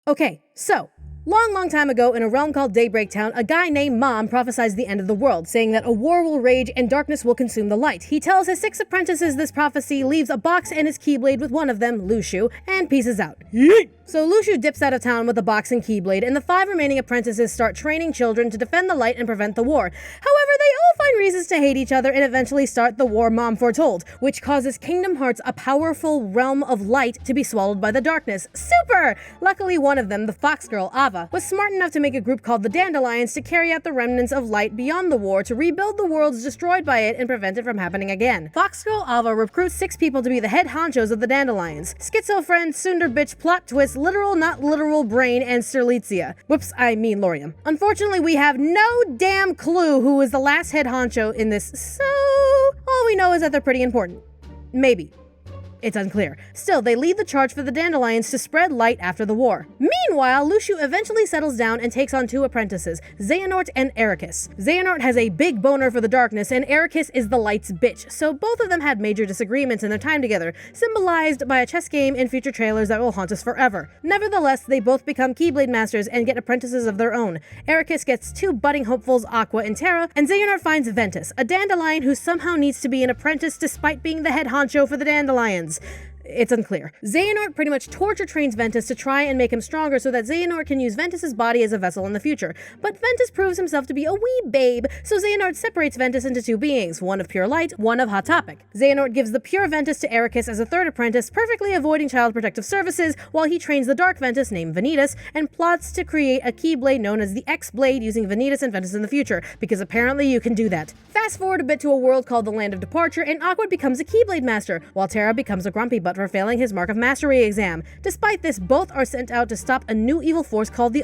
Okay, so, long time ago, in a realm called Daybreak Town, a guy named Mom prophesies the end of the world, saying that a war will rage and darkness will consume the light. He tells his 6 apprentices this prophecy, leaves a box and his keyblade with one of them, Lushu, and pieces out. Yeet! So Lushu dips out of town with a box and keyblade, and the 5 remaining apprentices start training children to defend the light and prevent the war. However, they all find reasons to hate each other and eventually start the war Mom foretold, which causes Kingdom Hearts, a powerful realm of light, to be swallowed by the darkness. Super! Luckily, one of them, the fox girl, Ava, was smart enough to make a group called the Dandelions to carry out the remnants of light beyond the war to rebuild the worlds destroyed by it and prevent it from happening again. Fox girl Ava recruits 6 people to be the head honchos of the Dandelions. Schizo friend, Sunder bitch, plot twist, literal not literal brain, and Sterlitzia. Whoops, I mean Lorium. Unfortunately, we have no damn clue who is the last head honcho in this, so all we know is that they're pretty important. Maybe. It's unclear. Still, they lead the charge for the Dandelions to spread light after the war. Meanwhile, Lushu eventually settles down and takes on 2 apprentices, Xehanort and Ericus. Xehanort has a big boner for the darkness, and Ericus is the light's bitch, so both of them had major disagreements in their time together, symbolized by a chess game in future trailers that will haunt us forever. Nevertheless, they both become Keyblade Masters and get apprentices of their own. Ericus gets 2 budding hopefuls, Aqua and Terra, and Xehanort finds Ventus, a Dandelion who somehow needs to be an apprentice despite being the head honcho for the Dandelions. It's unclear. Xehanort pretty much torture trains Ventus to try and make him stronger so that Xehanort can use Ventus's body as a vessel in the future. But Ventus proves himself to be a wee babe, so Xehanort separates Ventus into 2 beings, one of pure light, one of hot topic. Xehanort gives the pure Ventus to Ericus as a 3rd apprentice, perfectly avoiding Child Protective Services, while he trains the dark Ventus named Vanitas and plots to create a keyblade known as the X-Blade using Vanitas and Ventus in the future, because apparently you can do that. Fast forward a bit to a world called the Land of Departure, and Aqua becomes a Keyblade Master, while Terra becomes a grumpy butt for failing his Mark of Mastery exam. Despite this, both are sent out to stop a new evil force called the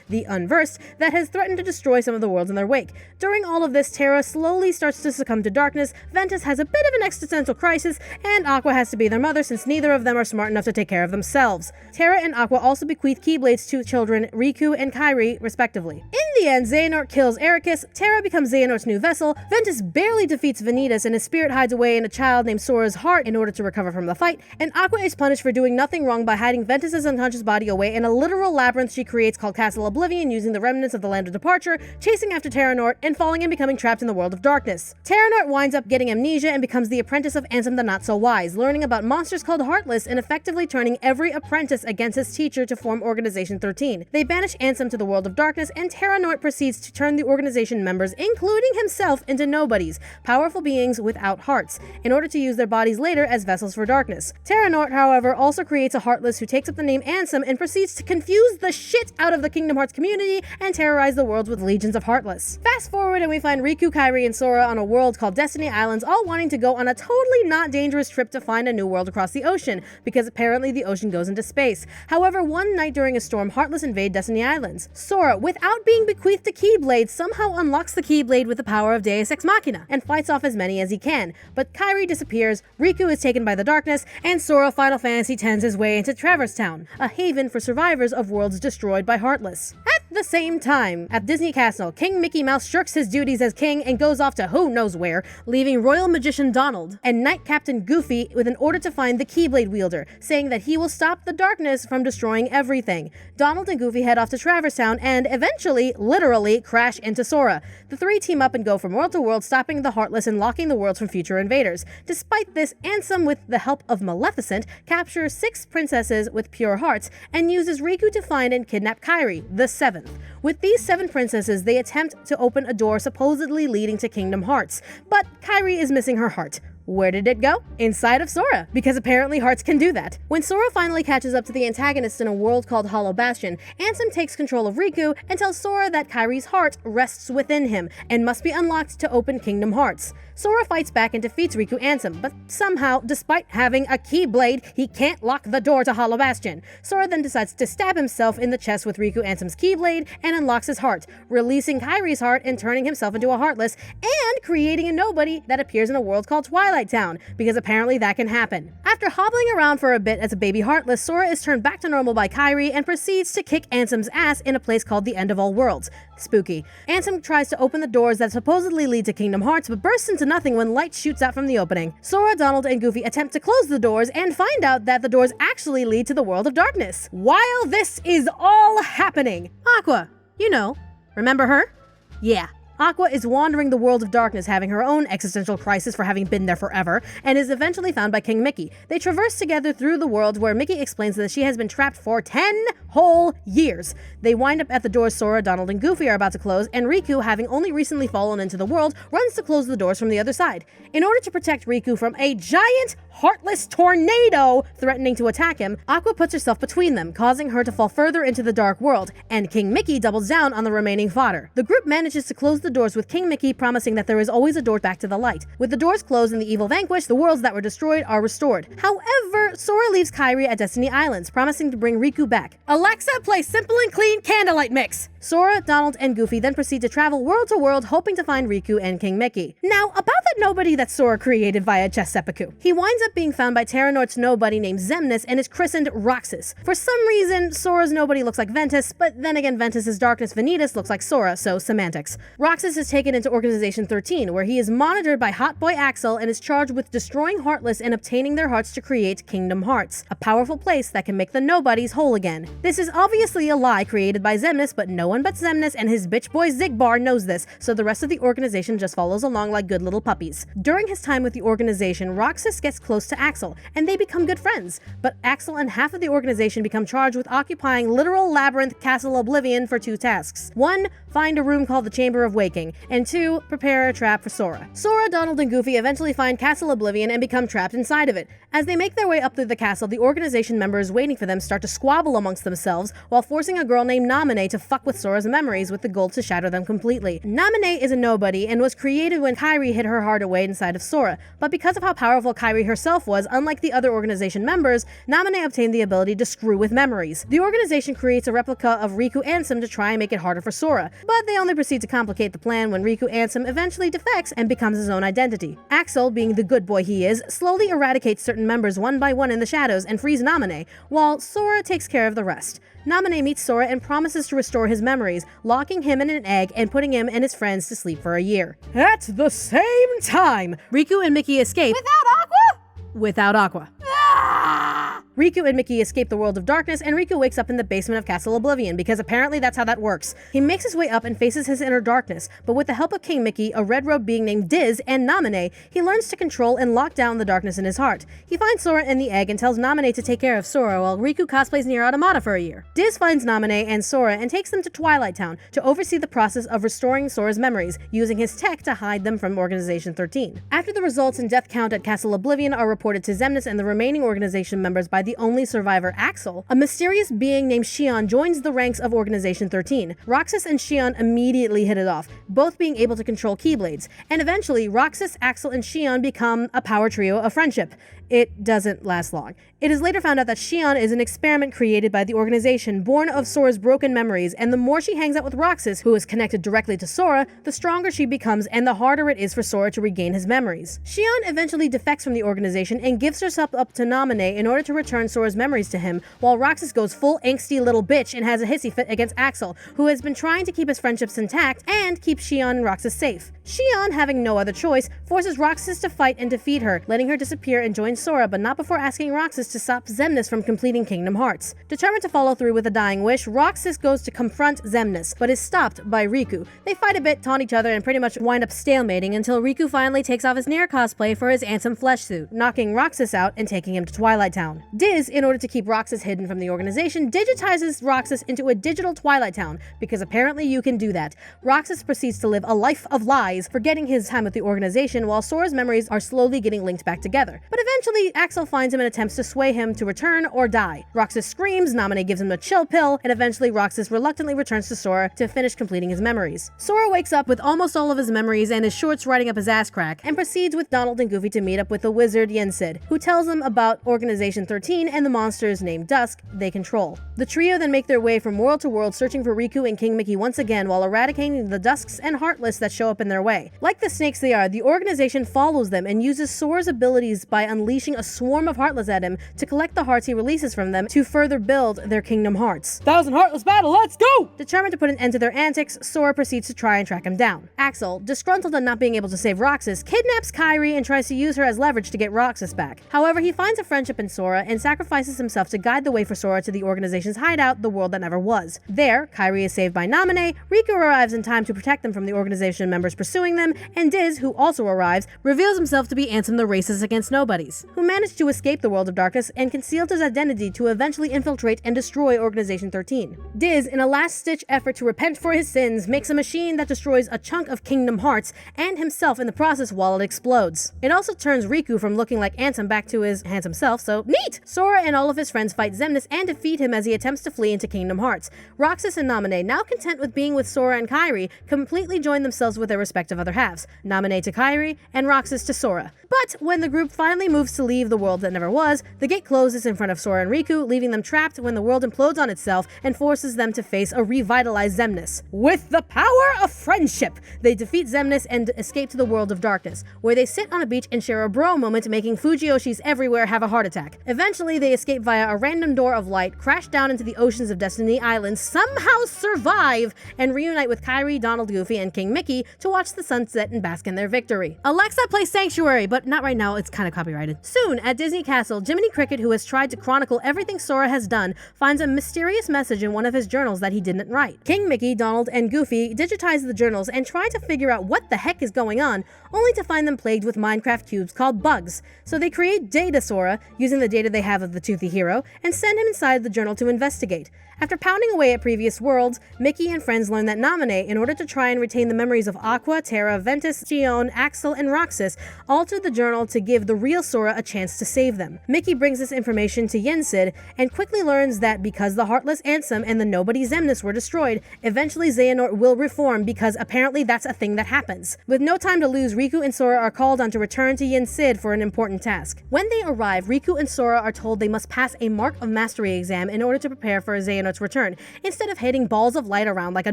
the Unversed, that has threatened to destroy some of the worlds in their wake. During all of this, Terra slowly starts to succumb to darkness, Ventus has a bit of an existential crisis, and Aqua has to be their mother since neither of them are smart enough to take care of themselves. Terra and Aqua also bequeath Keyblades to children Riku and Kairi, respectively. In the end, Xehanort kills Ericus, Terra becomes Xehanort's new vessel, Ventus barely defeats Vanitas, and his spirit hides away in a child named Sora's heart in order to recover from the fight, and Aqua is punished for doing nothing wrong by hiding Ventus's unconscious body away in a literal labyrinth she creates called Castle Oblivion using the remnants of the Land of Departure, chasing after Terranort, and falling and becoming trapped in the world of darkness. Terranort winds up getting amnesia and becomes the apprentice of Ansem the Not-So-Wise, learning about monsters called Heartless and effectively turning every apprentice against his teacher to form Organization 13. They banish Ansem to the world of darkness, and Terranort proceeds to turn the organization members, including himself, into nobodies, powerful beings without hearts, in order to use their bodies later as vessels for darkness. Terranort, however, also creates a Heartless who takes up the name Ansem and proceeds to confuse the shit out of the Kingdom Hearts community and terrorize the worlds with legions of Heartless. Fast forward and we find Riku, Kairi, and Sora on a world called Destiny Islands, all wanting to go on a totally not dangerous trip to find a new world across the ocean, because apparently the ocean goes into space. However, one night during a storm, Heartless invade Destiny Islands. Sora, without being bequeathed a Keyblade, somehow unlocks the Keyblade with the power of Deus Ex Machina, and fights off as many as he can. But Kairi disappears, Riku is taken by the darkness, and Sora Final Fantasy X's his way into Traverse Town, a haven for survivors of worlds destroyed by Heartless. At the same time, at Disney Castle, King Mickey Mouse shirks his duties as king and goes off to who knows where, leaving Royal Magician Donald and Knight Captain Goofy with an order to find the Keyblade wielder, saying that he will stop the darkness from destroying everything. Donald and Goofy head off to Traverse Town and eventually, literally, crash into Sora. The 3 team up and go from world to world, stopping the Heartless and locking the worlds from future invaders. Despite this, Ansem, with the help of Maleficent, captures 6 princesses with pure hearts and uses Riku to find and kidnap Kairi, the 7th. With these 7 princesses, they attempt to open a door supposedly leading to Kingdom Hearts, but Kairi is missing her heart. Where did it go? Inside of Sora, because apparently hearts can do that. When Sora finally catches up to the antagonist in a world called Hollow Bastion, Ansem takes control of Riku and tells Sora that Kairi's heart rests within him and must be unlocked to open Kingdom Hearts. Sora fights back and defeats Riku Ansem, but somehow, despite having a Keyblade, he can't lock the door to Hollow Bastion. Sora then decides to stab himself in the chest with Riku Ansem's Keyblade and unlocks his heart, releasing Kairi's heart and turning himself into a Heartless, and creating a nobody that appears in a world called Twilight Twilight Town, because apparently that can happen. After hobbling around for a bit as a baby Heartless, Sora is turned back to normal by Kairi and proceeds to kick Ansem's ass in a place called the End of All Worlds. Spooky. Ansem tries to open the doors that supposedly lead to Kingdom Hearts, but bursts into nothing when light shoots out from the opening. Sora, Donald, and Goofy attempt to close the doors and find out that the doors actually lead to the world of darkness. While this is all happening, Aqua, you know, remember her? Yeah. Aqua is wandering the world of darkness, having her own existential crisis for having been there forever, and is eventually found by King Mickey. They traverse together through the world where Mickey explains that she has been trapped for 10 whole years. They wind up at the doors Sora, Donald, and Goofy are about to close, and Riku, having only recently fallen into the world, runs to close the doors from the other side. In order to protect Riku from a giant, heartless tornado threatening to attack him, Aqua puts herself between them, causing her to fall further into the dark world, and King Mickey doubles down on the remaining fodder. The group manages to close the doors, with King Mickey promising that there is always a door back to the light. With the doors closed and the evil vanquished, the worlds that were destroyed are restored. However, Sora leaves Kairi at Destiny Islands, promising to bring Riku back. Alexa, play Simple and Clean Candlelight Mix! Sora, Donald, and Goofy then proceed to travel world to world, hoping to find Riku and King Mickey. Now, about that nobody that Sora created via chess seppuku. He winds up being found by Terranort's nobody named Xemnas and is christened Roxas. For some reason, Sora's nobody looks like Ventus, but then again Ventus's Darkness Vanitas looks like Sora, so semantics. Roxas is taken into Organization 13, where he is monitored by Hot Boy Axel and is charged with destroying Heartless and obtaining their hearts to create Kingdom Hearts, a powerful place that can make the nobodies whole again. This is obviously a lie created by Xemnas, but no one but Xemnas and his bitch boy Zigbar knows this, so the rest of the organization just follows along like good little puppies. During his time with the organization, Roxas gets close to Axel, and they become good friends, but Axel and half of the organization become charged with occupying literal labyrinth Castle Oblivion for 2 tasks. 1, find a room called the Chamber of Waking, and 2, prepare a trap for Sora. Sora, Donald, and Goofy eventually find Castle Oblivion and become trapped inside of it. As they make their way up through the castle, the organization members waiting for them start to squabble amongst themselves while forcing a girl named Naminé to fuck with Sora's memories with the goal to shatter them completely. Naminé is a nobody and was created when Kairi hid her heart away inside of Sora, but because of how powerful Kairi herself was, unlike the other organization members, Naminé obtained the ability to screw with memories. The organization creates a replica of Riku Ansem to try and make it harder for Sora, but they only proceed to complicate the plan when Riku Ansem eventually defects and becomes his own identity. Axel, being the good boy he is, slowly eradicates certain members one by one in the shadows and frees Naminé, while Sora takes care of the rest. Naminé meets Sora and promises to restore his memories, locking him in an egg and putting him and his friends to sleep for a year. At the same time, Riku and Mickey escape Without Aqua? without Aqua. Ah! Riku and Mickey escape the world of darkness, and Riku wakes up in the basement of Castle Oblivion, because apparently that's how that works. He makes his way up and faces his inner darkness, but with the help of King Mickey, a red-robed being named Diz, and Naminé, he learns to control and lock down the darkness in his heart. He finds Sora in the egg and tells Naminé to take care of Sora while Riku cosplays Nier Automata for a year. Diz finds Naminé and Sora and takes them to Twilight Town to oversee the process of restoring Sora's memories, using his tech to hide them from Organization 13. After the results and death count at Castle Oblivion are reported to Xemnas and the remaining organization members by the only survivor Axel, a mysterious being named Xion joins the ranks of Organization 13. Roxas and Xion immediately hit it off, both being able to control Keyblades, and eventually Roxas, Axel, and Xion become a power trio of friendship. It doesn't last long. It is later found out that Xion is an experiment created by the organization, born of Sora's broken memories, and the more she hangs out with Roxas, who is connected directly to Sora, the stronger she becomes and the harder it is for Sora to regain his memories. Xion eventually defects from the organization and gives herself up to Naminé in order to return Sora's memories to him, while Roxas goes full angsty little bitch and has a hissy fit against Axel, who has been trying to keep his friendships intact and keep Xion and Roxas safe. Xion, having no other choice, forces Roxas to fight and defeat her, letting her disappear and join Sora, but not before asking Roxas to stop Xemnas from completing Kingdom Hearts. Determined to follow through with a dying wish, Roxas goes to confront Xemnas, but is stopped by Riku. They fight a bit, taunt each other, and pretty much wind up stalemating until Riku finally takes off his Nier cosplay for his Ansem flesh suit, knocking Roxas out and taking him to Twilight Town. Diz, in order to keep Roxas hidden from the organization, digitizes Roxas into a digital Twilight Town, because apparently you can do that. Roxas proceeds to live a life of lies, forgetting his time with the organization while Sora's memories are slowly getting linked back together. But eventually, Eventually, Axel finds him and attempts to sway him to return or die. Roxas screams, Naminé gives him a chill pill, and eventually Roxas reluctantly returns to Sora to finish completing his memories. Sora wakes up with almost all of his memories and his shorts riding up his ass crack, and proceeds with Donald and Goofy to meet up with the wizard Yensid, who tells them about Organization 13 and the monsters named Dusk they control. The trio then make their way from world to world searching for Riku and King Mickey once again while eradicating the Dusks and Heartless that show up in their way. Like the snakes they are, the organization follows them and uses Sora's abilities by unleashing a swarm of Heartless at him to collect the hearts he releases from them to further build their Kingdom Hearts. 1,000 Heartless battle, let's go! Determined to put an end to their antics, Sora proceeds to try and track him down. Axel, disgruntled on not being able to save Roxas, kidnaps Kairi and tries to use her as leverage to get Roxas back. However, he finds a friendship in Sora and sacrifices himself to guide the way for Sora to the organization's hideout, the world that never was. There, Kairi is saved by Naminé, Riku arrives in time to protect them from the organization members pursuing them, and Diz, who also arrives, reveals himself to be Ansem the Racist Against Nobodies, who managed to escape the world of darkness and concealed his identity to eventually infiltrate and destroy Organization 13. Diz, in a last-ditch effort to repent for his sins, makes a machine that destroys a chunk of Kingdom Hearts and himself in the process while it explodes. It also turns Riku from looking like Ansem back to his handsome self, so neat! Sora and all of his friends fight Xemnas and defeat him as he attempts to flee into Kingdom Hearts. Roxas and Naminé, now content with being with Sora and Kairi, completely join themselves with their respective other halves, Naminé to Kairi and Roxas to Sora. But when the group finally moves to leave the world that never was, the gate closes in front of Sora and Riku, leaving them trapped when the world implodes on itself and forces them to face a revitalized Xemnas. With the power of friendship, they defeat Xemnas and escape to the world of darkness, where they sit on a beach and share a bro moment, making Fujioshis everywhere have a heart attack. Eventually, they escape via a random door of light, crash down into the oceans of Destiny Island, somehow survive, and reunite with Kairi, Donald, Goofy, and King Mickey to watch the sunset and bask in their victory. Alexa, play Sanctuary, but not right now, it's kind of copyrighted. Soon, at Disney Castle, Jiminy Cricket, who has tried to chronicle everything Sora has done, finds a mysterious message in one of his journals that he didn't write. King Mickey, Donald, and Goofy digitize the journals and try to figure out what the heck is going on, only to find them plagued with Minecraft cubes called bugs. So they create Data Sora, using the data they have of the Toothy Hero, and send him inside the journal to investigate. After pounding away at previous worlds, Mickey and friends learn that Naminé, in order to try and retain the memories of Aqua, Terra, Ventus, Xion, Axel, and Roxas, altered the journal to give the real Sora a chance to save them. Mickey brings this information to Yensid, and quickly learns that because the Heartless Ansem and the Nobody Xemnas were destroyed, eventually Xehanort will reform because apparently that's a thing that happens. With no time to lose, Riku and Sora are called on to return to Yensid for an important task. When they arrive, Riku and Sora are told they must pass a Mark of Mastery exam in order to prepare for Xehanort's return. Instead of hitting balls of light around like a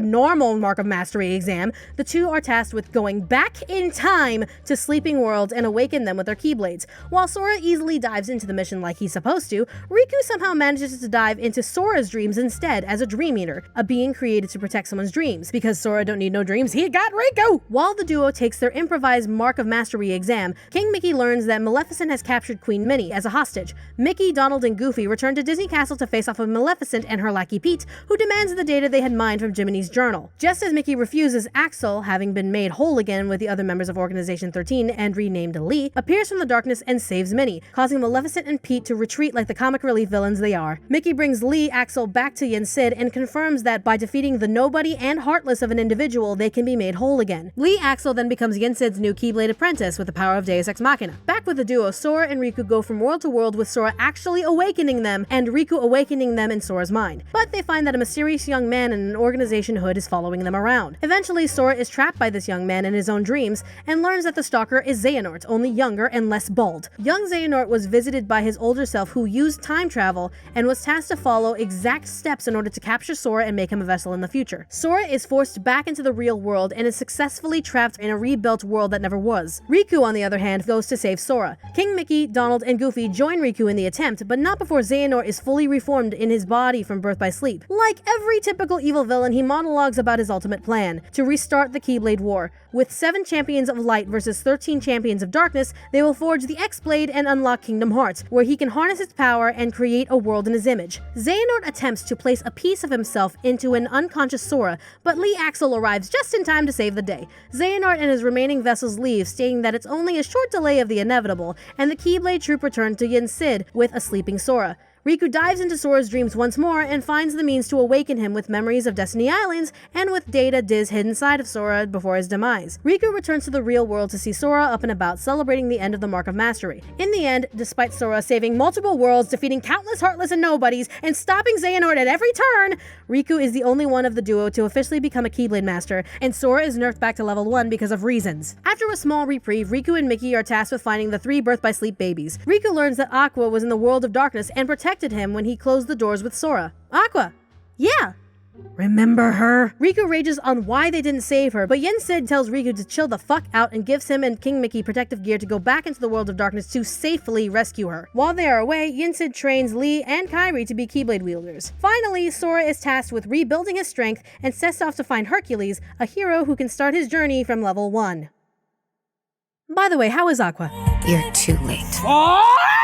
normal Mark of Mastery exam, the two are tasked with going back in time to sleeping worlds and awaken them with their Keyblades. While Sora easily dives into the mission like he's supposed to, Riku somehow manages to dive into Sora's dreams instead as a Dream Eater, a being created to protect someone's dreams. Because Sora don't need no dreams, he got Riku! While the duo takes their improvised Mark of Mastery exam, King Mickey learns that Maleficent has captured Queen Minnie as a hostage. Mickey, Donald, and Goofy return to Disney Castle to face off with Maleficent and her lackey Pete, who demands the data they had mined from Jiminy's journal. Just as Mickey refuses, Axel, having been made whole again with the other members of Organization 13 and renamed Lee, appears from the darkness and saves Minnie, causing Maleficent and Pete to retreat like the comic relief villains they are. Mickey brings Lee, Axel back to Yensid and confirms that by defeating the nobody and heartless of an individual, they can be made whole again. Lee Axel then becomes Yensid's new Keyblade apprentice with the power of Deus Ex Machina. Back with the duo, Sora and Riku go from world to world with Sora actually awakening them and Riku awakening them in Sora's mind. But they find that a mysterious young man in an organization hood is following them around. Eventually, Sora is trapped by this young man in his own dreams and learns that the stalker is Xehanort, only younger and less bald. Young Xehanort was visited by his older self who used time travel and was tasked to follow exact steps in order to capture Sora and make him a vessel in the future. Sora is forced back into the real world and is successfully trapped in a rebuilt world that never was. Riku, on the other hand, goes to save Sora. King Mickey, Donald, and Goofy join Riku in the attempt, but not before Xehanort is fully reformed in his body from birth by sleep. Like every typical evil villain, he monologues about his ultimate plan, to restart the Keyblade War. With 7 champions of light versus 13 champions of darkness, they will forge the X-Blade and unlock Kingdom Hearts, where he can harness its power and create a world in his image. Xehanort attempts to place a piece of himself into an unconscious Sora, but Lee Axel arrives just in time to save the day. Xehanort and his remaining vessels leave, stating that it's only a short delay of the inevitable, and the Keyblade troop return to Yensid with a sleeping Sora. Riku dives into Sora's dreams once more and finds the means to awaken him with memories of Destiny Islands and with Data Diz hidden inside of Sora before his demise. Riku returns to the real world to see Sora up and about, celebrating the end of the Mark of Mastery. In the end, despite Sora saving multiple worlds, defeating countless Heartless and Nobodies, and stopping Xehanort at every turn, Riku is the only one of the duo to officially become a Keyblade Master, and Sora is nerfed back to level 1 because of reasons. After a small reprieve, Riku and Mickey are tasked with finding the 3 birth by sleep babies. Riku learns that Aqua was in the world of darkness and protected him when he closed the doors with Sora. Aqua! Yeah! Remember her? Riku rages on why they didn't save her, but Yen Sid tells Riku to chill the fuck out and gives him and King Mickey protective gear to go back into the world of darkness to safely rescue her. While they are away, Yen Sid trains Lee and Kairi to be Keyblade wielders. Finally, Sora is tasked with rebuilding his strength and sets off to find Hercules, a hero who can start his journey from level 1. By the way, how is Aqua? You're too late. Ah!